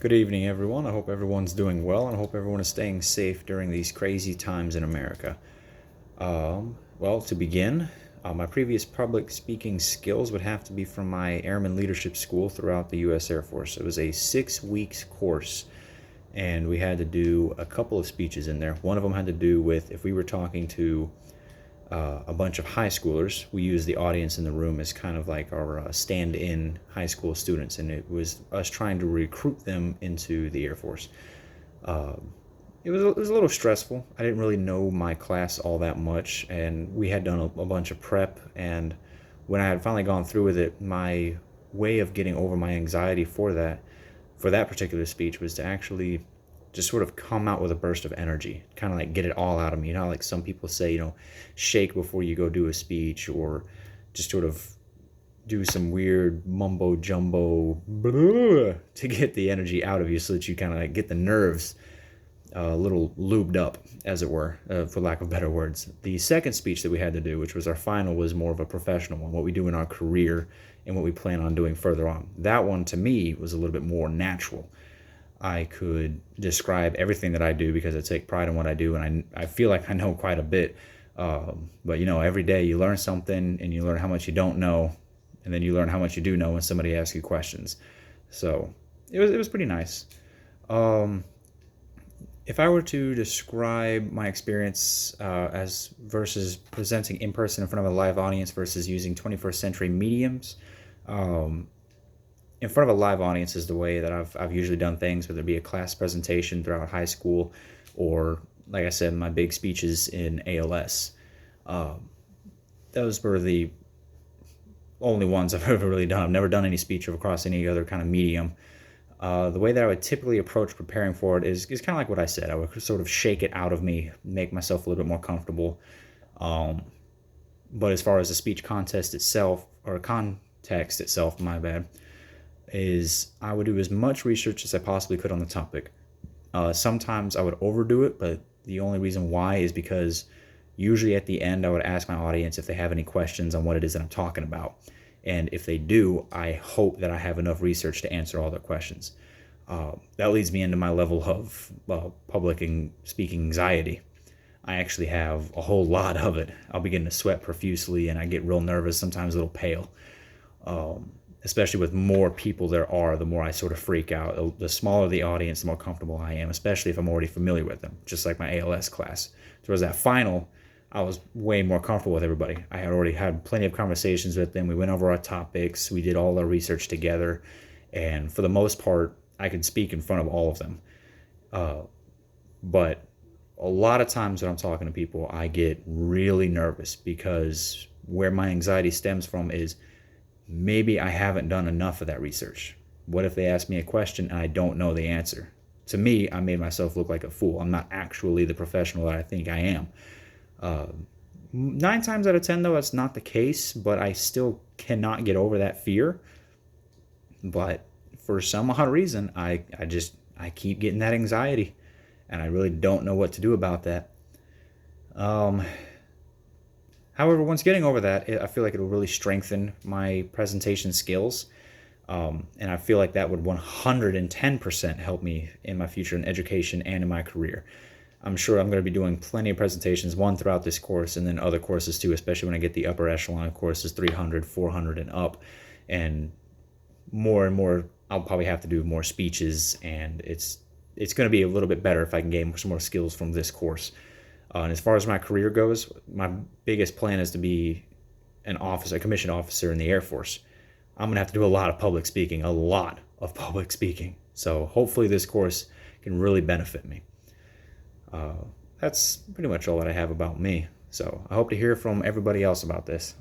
Good evening, everyone. I hope everyone's doing well, and I hope everyone is staying safe during these crazy times in America. Well, to begin, my previous public speaking skills would have to be from my Airman Leadership School throughout the U.S. Air Force. It was a 6 weeks course, and we had to do a couple of speeches in there. One of them had to do with if we were talking to a bunch of high schoolers. We used the audience in the room as kind of like our stand-in high school students, and it was us trying to recruit them into the Air Force. It was a little stressful. I didn't really know my class all that much, and we had done a bunch of prep, and when I had finally gone through with it, my way of getting over my anxiety for that particular speech was to actually just sort of come out with a burst of energy, kind of like get it all out of me. You know, like some people say, shake before you go do a speech, or just sort of do some weird mumbo jumbo to get the energy out of you so that you kind of like get the nerves a little lubed up, as it were, for lack of better words. The second speech that we had to do, which was our final, was more of a professional one, what we do in our career and what we plan on doing further on. That one, to me, was a little bit more natural. I could describe everything that I do because I take pride in what I do, and I feel like I know quite a bit. But every day you learn something, and you learn how much you don't know, and then you learn how much you do know when somebody asks you questions. So it was pretty nice. If I were to describe my experience as versus presenting in person in front of a live audience versus using 21st century mediums, in front of a live audience is the way that I've usually done things, whether it be a class presentation throughout high school, or, like I said, my big speeches in ALS. Those were the only ones I've ever really done. I've never done any speech across any other kind of medium. The way that I would typically approach preparing for it is kind of like what I said. I would sort of shake it out of me, make myself a little bit more comfortable. But as far as the speech contest itself, or context itself, my bad, is I would do as much research as I possibly could on the topic. Sometimes I would overdo it, but the only reason why is because usually at the end I would ask my audience if they have any questions on what it is that I'm talking about. And if they do, I hope that I have enough research to answer all their questions. That leads me into my level of public speaking anxiety. I actually have a whole lot of it. I'll begin to sweat profusely, and I get real nervous, sometimes a little pale. Especially with more people there are, the more I sort of freak out. The smaller the audience, the more comfortable I am, especially if I'm already familiar with them, just like my ALS class. Towards that final, I was way more comfortable with everybody. I had already had plenty of conversations with them. We went over our topics. We did all our research together. And for the most part, I could speak in front of all of them. But a lot of times when I'm talking to people, I get really nervous because where my anxiety stems from is maybe I haven't done enough of that research. What if they ask me a question and I don't know the answer? To me, I made myself look like a fool. I'm not actually the professional that I think I am. 9 times out of 10, though, that's not the case, but I still cannot get over that fear. But for some odd reason, I keep getting that anxiety, and I really don't know what to do about that. However, once getting over that, I feel like it'll really strengthen my presentation skills. And I feel like that would 110% help me in my future in education and in my career. I'm sure I'm going to be doing plenty of presentations, one throughout this course and then other courses too, especially when I get the upper echelon courses, 300, 400 and up. And more, I'll probably have to do more speeches, and it's going to be a little bit better if I can gain some more skills from this course. And as far as my career goes, my biggest plan is to be a commissioned officer in the Air Force. I'm going to have to do a lot of public speaking. So hopefully this course can really benefit me. That's pretty much all that I have about me. So I hope to hear from everybody else about this.